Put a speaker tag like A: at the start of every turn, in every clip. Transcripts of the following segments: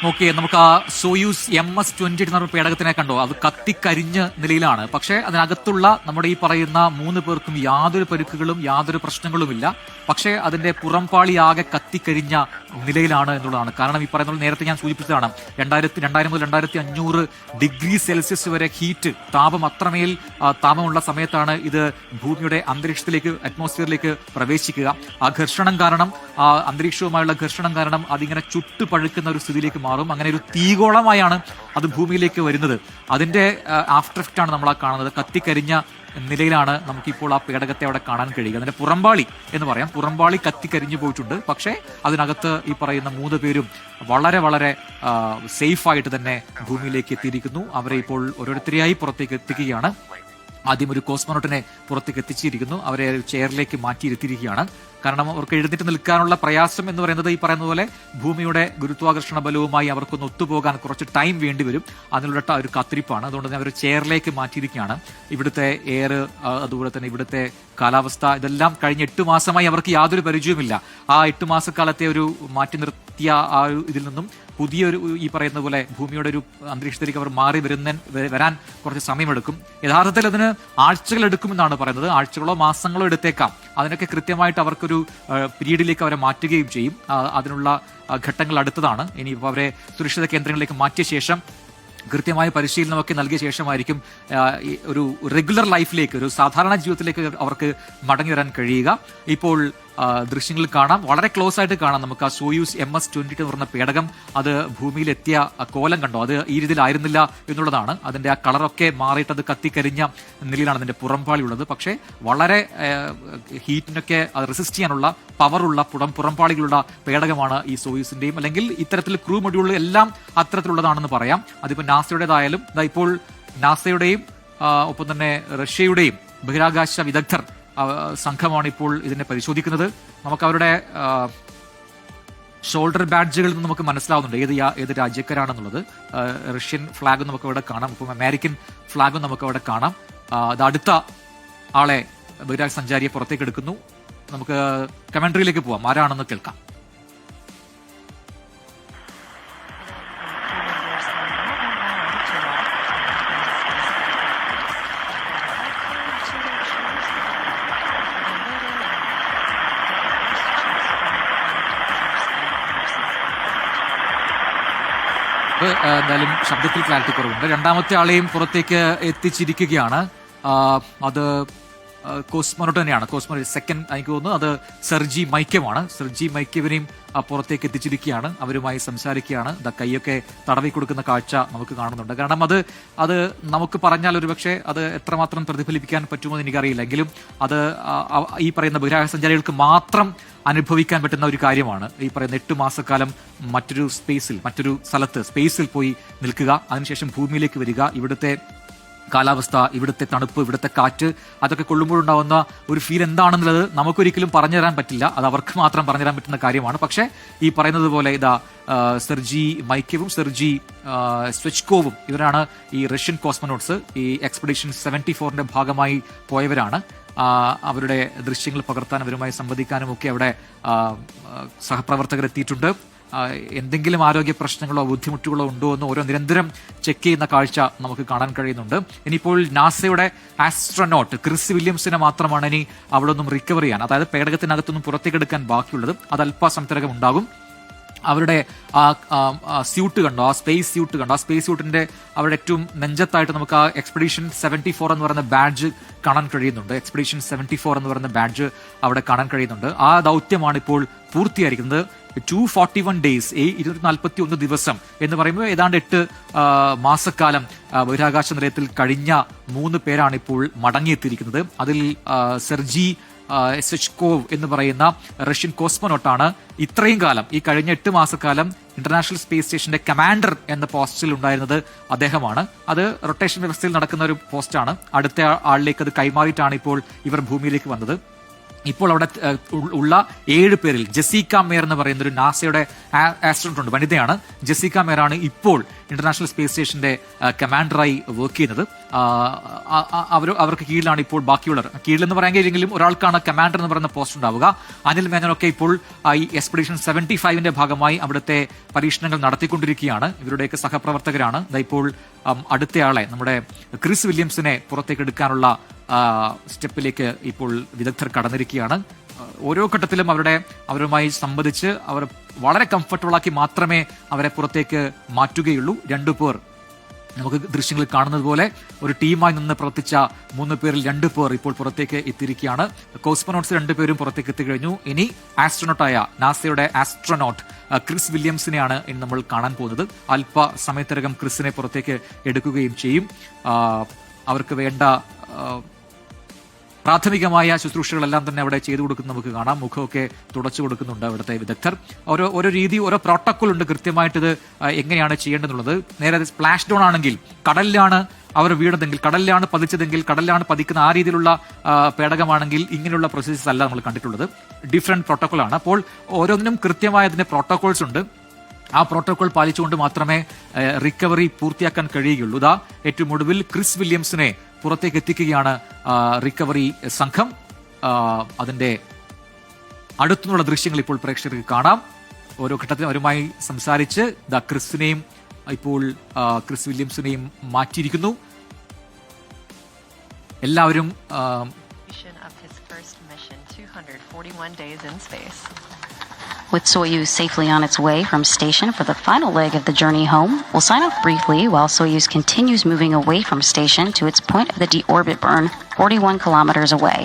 A: Okay, നമുക്ക് ആ Soyuz MS-20 എന്ന് പറഞ്ഞ പേടകത്തിനെ കണ്ടോ? അത് കത്തിക്കരിഞ്ഞ നിലയിലാണ്. പക്ഷേ അതിനകത്തുള്ള നമ്മുടെ ഈ പറയുന്ന 3 പേർക്കും യാതൊരു പരുക്കുകളും യാതൊരു പ്രശ്നങ്ങളുമില്ല. പക്ഷേ അതിന്റെ പുറംപാളി ആകെ കത്തിക്കരിഞ്ഞ നിലയിലാണ് എന്നുള്ളതാണ്. കാരണം ഈ പറയുന്നത് നേരത്തെ ഞാൻ സൂചിപ്പിച്ചതാണ്, 2000 മുതൽ 2500 ഡിഗ്രി സെൽഷ്യസ് വരെ ഹീറ്റ്, താപം, അത്രമേൽ താപമുള്ള സമയത്താണ് ഇത് ഭൂമിയുടെ അന്തരീക്ഷത്തിലേക്ക്, അറ്റ്മോസ്ഫിയറിലേക്ക് പ്രവേശിക്കുക. ആ ഘർഷണം കാരണം, ആ അന്തരീക്ഷവുമായുള്ള ഘർഷണം കാരണം അതിങ്ങനെ ചുട്ടു പഴുക്കുന്ന ഒരു സ്ഥിതിയിലേക്ക് മാറും. അങ്ങനെ ഒരു തീഗോളമായാണ് അത് ഭൂമിയിലേക്ക് വരുന്നത്. അതിന്റെ ആഫ്റ്റർ എഫക്റ്റ് ആണ് നമ്മൾ ആ കാണുന്നത്. കത്തിക്കരിഞ്ഞ നിലയിലാണ് നമുക്കിപ്പോൾ ആ പേടകത്തെ അവിടെ കാണാൻ കഴിയുക. അതിന്റെ പുറംപാളി എന്ന് പറയാം, പുറംപാളി കത്തിക്കരിഞ്ഞു പോയിട്ടുണ്ട്. പക്ഷേ അതിനകത്ത് ഈ പറയുന്ന 3 പേരും വളരെ വളരെ സേഫായിട്ട് തന്നെ ഭൂമിയിലേക്ക് എത്തിയിരിക്കുന്നു. അവരെ ഇപ്പോൾ ഓരോരുത്തരെയായി പുറത്തേക്ക് എത്തിക്കുകയാണ്. ആദ്യം ഒരു കോസ്മോനോട്ടിനെ പുറത്തേക്ക് എത്തിച്ചിരിക്കുന്നു. അവരെ ചെയറിലേക്ക് മാറ്റിയിരുത്തിയിരിക്കുകയാണ്. കാരണം അവർക്ക് എഴുന്നേറ്റ് നിൽക്കാനുള്ള പ്രയാസം എന്ന് പറയുന്നത് ഈ പറയുന്ന പോലെ ഭൂമിയുടെ ഗുരുത്വാകർഷണ ബലവുമായി അവർക്കൊന്ന് ഒത്തുപോകാൻ കുറച്ച് ടൈം വേണ്ടിവരും. അതിനുള്ള ഒരു കാത്തിരിപ്പാണ്. അതുകൊണ്ട് തന്നെ അവർ ചെയറിലേക്ക് മാറ്റിയിരിക്കുകയാണ്. ഇവിടുത്തെ എയർ, അതുപോലെ തന്നെ ഇവിടുത്തെ കാലാവസ്ഥ, ഇതെല്ലാം കഴിഞ്ഞ 8 മാസമായി അവർക്ക് യാതൊരു പരിചയവുമില്ല. ആ 8 മാസക്കാലത്തെ ഒരു മാറ്റി നിർത്തിയ ആ ഒരു ഇതിൽ നിന്നും പുതിയൊരു ഈ പറയുന്ന പോലെ ഭൂമിയുടെ ഒരു അന്തരീക്ഷത്തിലേക്ക് അവർ മാറി വരാൻ കുറച്ച് സമയമെടുക്കും. യഥാർത്ഥത്തിൽ അതിന് ആഴ്ചകൾ എടുക്കുമെന്നാണ് പറയുന്നത്. ആഴ്ചകളോ മാസങ്ങളോ എടുത്തേക്കാം. അതിനൊക്കെ കൃത്യമായിട്ട് അവർക്കൊരു പീരീഡിലേക്ക് അവരെ മാറ്റുകയും ചെയ്യും. അതിനുള്ള ഘട്ടങ്ങൾ അടുത്തതാണ്. ഇനിയിപ്പോൾ അവരെ സുരക്ഷിത കേന്ദ്രങ്ങളിലേക്ക് മാറ്റിയ ശേഷം കൃത്യമായ പരിശീലനമൊക്കെ നൽകിയ ശേഷമായിരിക്കും ഒരു റെഗുലർ ലൈഫിലേക്ക്, ഒരു സാധാരണ ജീവിതത്തിലേക്ക് അവർക്ക് മടങ്ങി വരാൻ കഴിയുക. ഇപ്പോൾ ദൃശ്യങ്ങൾ കാണാം, വളരെ ക്ലോസ് ആയിട്ട് കാണാം നമുക്ക് ആ സോയൂസ് MS-20 എന്ന് പറഞ്ഞ പേടകം. അത് ഭൂമിയിലെത്തിയ കോലം കണ്ടോ? അത് ഈ രീതിയിലായിരുന്നില്ല എന്നുള്ളതാണ്. അതിന്റെ ആ കളറൊക്കെ മാറിയിട്ട് അത് കത്തിക്കരിഞ്ഞ നിലയിലാണ് അതിന്റെ പുറംപാളി ഉള്ളത്. പക്ഷേ വളരെ ഹീറ്റിനൊക്കെ റെസിസ്റ്റ് ചെയ്യാനുള്ള പവറുള്ള പുറംപാളികളുള്ള പേടകമാണ് ഈ സോയൂസിന്റെയും, അല്ലെങ്കിൽ ഇത്തരത്തിൽ ക്രൂ മൊഡ്യൂളുകൾ എല്ലാം അത്തരത്തിലുള്ളതാണെന്ന് പറയാം. അതിപ്പോൾ നാസയുടേതായാലും ഇപ്പോൾ നാസയുടെയും ഒപ്പം തന്നെ റഷ്യയുടെയും ബഹിരാകാശ വിദഗ്ധർ സംഘമാണ് ഇപ്പോൾ ഇതിനെ പരിശോധിക്കുന്നത്. നമുക്ക് അവരുടെ ഷോൾഡർ ബാഡ്ജുകളിൽ നിന്ന് നമുക്ക് മനസ്സിലാവുന്നുണ്ട് ഏത് രാജ്യക്കാരാണെന്നുള്ളത്. റഷ്യൻ ഫ്ലാഗും നമുക്ക് അവിടെ കാണാം, ഇപ്പം അമേരിക്കൻ ഫ്ലാഗും നമുക്ക് അവിടെ കാണാം. അത് അടുത്ത ആളെ, ബഹിരാകാശ സഞ്ചാരിയെ പുറത്തേക്ക് എടുക്കുന്നു. നമുക്ക് കമന്ററിയിലേക്ക് പോവാം, ആരാണെന്ന് കേൾക്കാം. എന്തായാലും ശബ്ദത്തിൽ ക്ലാരിറ്റി കുറവുണ്ട്. രണ്ടാമത്തെ ആളെയും പുറത്തേക്ക് എത്തിച്ചിരിക്കുകയാണ്. അത് കോസ്മോനോട്ട് തന്നെയാണ്. കോസ്മോനോട്ട് സെക്കൻഡ് എനിക്ക് തോന്നുന്നു അത് സെർജി മൈക്കവാണ്. സെർജി മൈക്കവിനെയും പുറത്തേക്ക് എത്തിച്ചിരിക്കുകയാണ്. അവരുമായി സംസാരിക്കുകയാണ്. കൈയൊക്കെ തടവി കൊടുക്കുന്ന കാഴ്ച നമുക്ക് കാണുന്നുണ്ട്. കാരണം അത് നമുക്ക് പറഞ്ഞാൽ ഒരുപക്ഷെ അത് എത്രമാത്രം പ്രതിഫലിപ്പിക്കാൻ പറ്റുമോ എന്ന് എനിക്കറിയില്ല. എങ്കിലും അത് ഈ പറയുന്ന ബഹിരാകാശ സഞ്ചാരികൾക്ക് മാത്രം അനുഭവിക്കാൻ പറ്റുന്ന ഒരു കാര്യമാണ്. ഈ പറയുന്ന 8 മാസക്കാലം മറ്റൊരു സ്ഥലത്ത് സ്പേസിൽ പോയി നിൽക്കുക, അതിനുശേഷം ഭൂമിയിലേക്ക് വരിക, ഇവിടുത്തെ കാലാവസ്ഥ, ഇവിടുത്തെ തണുപ്പ്, ഇവിടുത്തെ കാറ്റ്, അതൊക്കെ കൊള്ളുമ്പോഴുണ്ടാവുന്ന ഒരു ഫീൽ എന്താണെന്നുള്ളത് നമുക്കൊരിക്കലും പറഞ്ഞു തരാൻ പറ്റില്ല. അത് അവർക്ക് മാത്രം പറഞ്ഞു തരാൻ പറ്റുന്ന കാര്യമാണ്. പക്ഷേ ഈ പറയുന്നത് പോലെ സെർജി മൈക്കവും സെർജി സ്വെച്ച്കോവും ഇവരാണ് ഈ റഷ്യൻ കോസ്മോനോട്ട്സ്. ഈ എക്സ്പെഡിഷൻ 74ന്റെ ഭാഗമായി പോയവരാണ്. അവരുടെ ദൃശ്യങ്ങൾ പകർത്താൻ, അവരുമായി സംവദിക്കാനും ഒക്കെ അവിടെ സഹപ്രവർത്തകർ എത്തിയിട്ടുണ്ട്. എന്തെങ്കിലും ആരോഗ്യ പ്രശ്നങ്ങളോ ബുദ്ധിമുട്ടുകളോ ഉണ്ടോ എന്ന് ഓരോ നിരന്തരം ചെക്ക് ചെയ്യുന്ന കാഴ്ച നമുക്ക് കാണാൻ കഴിയുന്നുണ്ട്. ഇനിയിപ്പോൾ നാസയുടെ ആസ്ട്രോനോട്ട് ക്രിസ് വില്യംസിനെ മാത്രമാണ് ഇനി അവിടെ നിന്നും റിക്കവർ ചെയ്യാൻ, അതായത് പേടകത്തിനകത്തൊന്നും പുറത്തേക്കെടുക്കാൻ ബാക്കിയുള്ളത്. അത് അല്പസമയത്തിനകം ഉണ്ടാകും. അവരുടെ ആ സ്യൂട്ട് കണ്ടോ, ആ സ്പേസ് സ്യൂട്ട് കണ്ടോ? ആ സ്പേസ് സ്യൂട്ടിന്റെ അവരുടെ ഏറ്റവും നെഞ്ചത്തായിട്ട് നമുക്ക് ആ എക്സ്പെഡിഷൻ 74 എന്ന് പറയുന്ന ബാഡ്ജ് കാണാൻ കഴിയുന്നുണ്ട്. എക്സ്പെഡിഷൻ 74 എന്ന് പറയുന്ന ബാഡ്ജ് അവിടെ കാണാൻ കഴിയുന്നുണ്ട്. ആ ദൗത്യമാണ് ഇപ്പോൾ പൂർത്തിയായിരിക്കുന്നത്. 241 ഡേയ്സ്, 241 ദിവസം എന്ന് പറയുമ്പോൾ ഏതാണ്ട് 8 മാസക്കാലം ബഹിരാകാശ നിലയത്തിൽ കഴിഞ്ഞ 3 പേരാണ് ഇപ്പോൾ മടങ്ങിയെത്തിയിരിക്കുന്നത്. അതിൽ സെർജി സ്വെച്ച്കോവ് എന്ന് പറയുന്ന റഷ്യൻ കോസ്മോനോട്ടാണ് ഇത്രയും കാലം, ഈ കഴിഞ്ഞ 8 മാസക്കാലം ഇന്റർനാഷണൽ സ്പേസ് സ്റ്റേഷന്റെ കമാൻഡർ എന്ന പോസ്റ്റിൽ ഉണ്ടായിരുന്നത് അദ്ദേഹമാണ്. അത് റൊട്ടേഷൻ വ്യവസ്ഥയിൽ നടക്കുന്ന ഒരു പോസ്റ്റാണ്. അടുത്ത ആളിലേക്ക് അത് കൈമാറിയിട്ടാണ് ഇപ്പോൾ ഇവർ ഭൂമിയിലേക്ക് വന്നത്. ഇപ്പോൾ അവിടെ ഉള്ള 7 പേരിൽ ജെസിക്ക മേയർ എന്ന് പറയുന്ന ഒരു നാസയുടെ ആസ്ട്രോണോട്ട് ഉണ്ട്, വനിതയാണ്. ജെസിക്ക മേയറാണ് ഇപ്പോൾ ഇന്റർനാഷണൽ സ്പേസ് സ്റ്റേഷന്റെ കമാൻഡറായി വർക്ക് ചെയ്യുന്നത്. അവർക്ക് കീഴിലാണ് ഇപ്പോൾ ബാക്കിയുള്ളവർ. കീഴിലെന്ന് പറയാൻ കഴിയില്ലെങ്കിലും ഒരാൾക്കാണ് കമാൻഡർ എന്ന് പറയുന്ന പോസ്റ്റ് ഉണ്ടാവുക. അനിൽ മേനോനൊക്കെ ഇപ്പോൾ ഈ എക്സ്പെഡിഷൻ 75ന്റെ ഭാഗമായി അവിടുത്തെ പരീക്ഷണങ്ങൾ നടത്തിക്കൊണ്ടിരിക്കുകയാണ്. ഇവരുടെയൊക്കെ സഹപ്രവർത്തകരാണ്. ഇപ്പോൾ അടുത്തയാളെ നമ്മുടെ ക്രിസ് വില്യംസിനെ പുറത്തേക്ക് എടുക്കാനുള്ള സ്റ്റെപ്പിലേക്ക് ഇപ്പോൾ വിദഗ്ധർ കടന്നിരിക്കുകയാണ്. ഓരോ ഘട്ടത്തിലും അവരുമായി സംബന്ധിച്ച് അവർ വളരെ കംഫർട്ടബിൾ ആക്കി മാത്രമേ അവരെ പുറത്തേക്ക് മാറ്റുകയുള്ളൂ. 2 പേർ നമുക്ക് ദൃശ്യങ്ങളിൽ കാണുന്നത് പോലെ ഒരു ടീമായി നിന്ന് പ്രവർത്തിച്ച 3 പേരിൽ 2 പേർ ഇപ്പോൾ പുറത്തേക്ക് എത്തിയിരിക്കുകയാണ്. കോസ്മോനോട്ട്സ് 2 പേരും പുറത്തേക്ക് എത്തിക്കഴിഞ്ഞു. ഇനി ആസ്ട്രോനോട്ടായ നാസയുടെ ആസ്ട്രോനോട്ട് ക്രിസ് വില്യംസിനെയാണ് ഇനി നമ്മൾ കാണാൻ പോകുന്നത്. അല്പസമയത്തിനകം ക്രിസിനെ പുറത്തേക്ക് എടുക്കുകയും ചെയ്യും. അവർക്ക് വേണ്ട പ്രാഥമികമായ ശുശ്രൂഷകളെല്ലാം തന്നെ അവിടെ ചെയ്തു കൊടുക്കുന്നത് നമുക്ക് കാണാം. മുഖമൊക്കെ തുടച്ചു കൊടുക്കുന്നുണ്ട് അവിടുത്തെ വിദഗ്ധർ. ഓരോ രീതി, ഓരോ പ്രോട്ടോക്കോൾ ഉണ്ട് കൃത്യമായിട്ട് ഇത് എങ്ങനെയാണ് ചെയ്യേണ്ടതെന്നുള്ളത്. നേരെ സ്പ്ലാഷ് ഡൗൺ ആണെങ്കിൽ കടലിലാണ് അവർ വീണതെങ്കിൽ, കടലിലാണ് പതിച്ചതെങ്കിൽ, കടലിലാണ് പതിക്കുന്ന ആ രീതിയിലുള്ള പേടകമാണെങ്കിൽ ഇങ്ങനെയുള്ള പ്രൊസീജേഴ്സ് അല്ല നമ്മൾ കണ്ടിട്ടുള്ളത്. ഡിഫറെന്റ് പ്രോട്ടോക്കോളാണ്. അപ്പോൾ ഓരോന്നിനും കൃത്യമായ അതിന്റെ പ്രോട്ടോക്കോൾസ് ഉണ്ട്. ആ പ്രോട്ടോകോൾ പാലിച്ചുകൊണ്ട് മാത്രമേ റിക്കവറി പൂർത്തിയാക്കാൻ കഴിയുകയുള്ളൂ. ഇതാ ഏറ്റവും ഒടുവിൽ ക്രിസ് വില്യംസിനെ പുറത്തേക്ക് എത്തിക്കുകയാണ് റിക്കവറി സംഘം. അതിന്റെ അടുത്തുനിന്നുള്ള ദൃശ്യങ്ങൾ ഇപ്പോൾ പ്രേക്ഷകർക്ക് കാണാം. ഓരോ ഘട്ടത്തിലും അവരുമായി സംസാരിച്ച് ക്രിസിനെയും ഇപ്പോൾ ക്രിസ് വില്യംസിനെയും മാറ്റിയിരിക്കുന്നു. എല്ലാവരും
B: With Soyuz safely on its way from station for the final leg of the journey home, we'll sign off briefly while Soyuz continues moving away from station to its point of the deorbit burn, 41 kilometers away.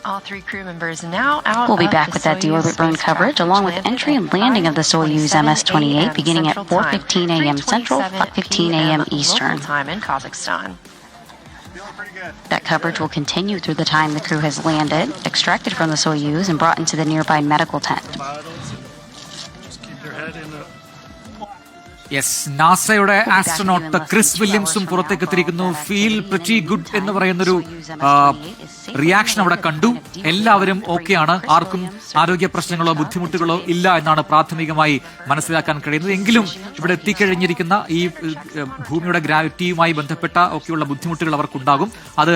B: All 3 crew members now out. We'll be back with that deorbit burn coverage along with entry and landing of the Soyuz MS-28 beginning at 4:15 a.m. Central, 5:15 a.m. Eastern. Time in Kazakhstan. That coverage will continue through the time the crew has landed, extracted from the Soyuz and brought into the nearby medical tent.
A: Yes, നാസയുടെ astronaut Chris വില്യംസും പുറത്തേക്ക് എത്തിയിരിക്കുന്നു. Feel pretty good എന്ന് പറയുന്നൊരു reaction അവിടെ കണ്ടു. എല്ലാവരും ഓക്കെയാണ്. ആർക്കും ആരോഗ്യ പ്രശ്നങ്ങളോ ബുദ്ധിമുട്ടുകളോ ഇല്ല എന്നാണ് പ്രാഥമികമായി മനസ്സിലാക്കാൻ കഴിയുന്നത്. എങ്കിലും ഇവിടെ എത്തിക്കഴിഞ്ഞിരിക്കുന്ന ഈ ഭൂമിയുടെ ഗ്രാവിറ്റിയുമായി ബന്ധപ്പെട്ട ഒക്കെയുള്ള ബുദ്ധിമുട്ടുകൾ അവർക്കുണ്ടാകും. അത്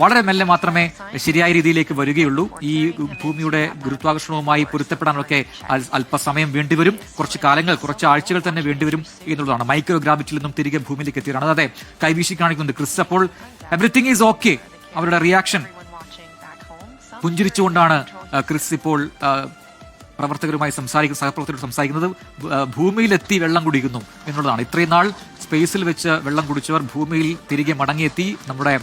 A: വളരെ മെല്ലെ മാത്രമേ ശരിയായ രീതിയിലേക്ക് വരികയുള്ളൂ. ഈ ഭൂമിയുടെ ഗുരുത്വാകർഷണവുമായി പൊരുത്തപ്പെടാനൊക്കെ അല്പസമയം വേണ്ടിവരും. കുറച്ച് കാലങ്ങൾ, കുറച്ച് ആഴ്ചകൾ തന്നെ വേണ്ടിവരും എന്നുള്ളതാണ്. മൈക്രോ ഗ്രാവിറ്റിയിൽ നിന്നും തിരികെ ഭൂമിയിലേക്ക് എത്തിയതാണ്. അതെ, കൈവീശി കാണിക്കുന്നുണ്ട് ക്രിസ്. അപ്പോൾ എവറിത്തിങ് ഈസ് ഓക്കെ. അവരുടെ റിയാക്ഷൻ പുഞ്ചിരിച്ചുകൊണ്ടാണ് ക്രിസ് ഇപ്പോൾ പ്രവർത്തകരുമായി സഹപ്രവർത്തകരോട് സംസാരിക്കുന്നത്. ഭൂമിയിലെത്തി വെള്ളം കുടിക്കുന്നു എന്നുള്ളതാണ്. ഇത്രയും നാൾ സ്പേസിൽ വെച്ച് വെള്ളം കുടിച്ചവർ ഭൂമിയിൽ തിരികെ മടങ്ങിയെത്തി, നമ്മുടെ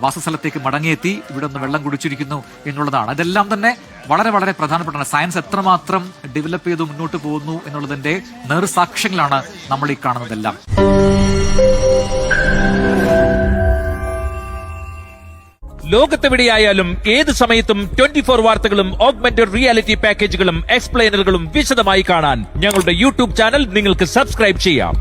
A: വാസസ്ഥലത്തേക്ക് മടങ്ങിയെത്തി, ഇവിടെ നിന്ന് വെള്ളം കുടിച്ചിരിക്കുന്നു എന്നുള്ളതാണ്. ഇതെല്ലാം തന്നെ വളരെ വളരെ പ്രധാനപ്പെട്ടതാണ്. സയൻസ് എത്രമാത്രം ഡെവലപ്പ് ചെയ്ത് മുന്നോട്ട് പോകുന്നു എന്നുള്ളതിന്റെ നേർസാക്ഷ്യങ്ങളാണ് നമ്മൾ ഈ കാണുന്നതെല്ലാം.
C: ലോകത്തെവിടെയായാലും ഏത് സമയത്തും 24 വാർത്തകളും ഓഗ്മെന്റഡ് റിയാലിറ്റി പാക്കേജുകളും എക്സ്പ്ലെയിനറുകളും വിശദമായി കാണാൻ ഞങ്ങളുടെ യൂട്യൂബ് ചാനൽ നിങ്ങൾക്ക് സബ്സ്ക്രൈബ് ചെയ്യാം.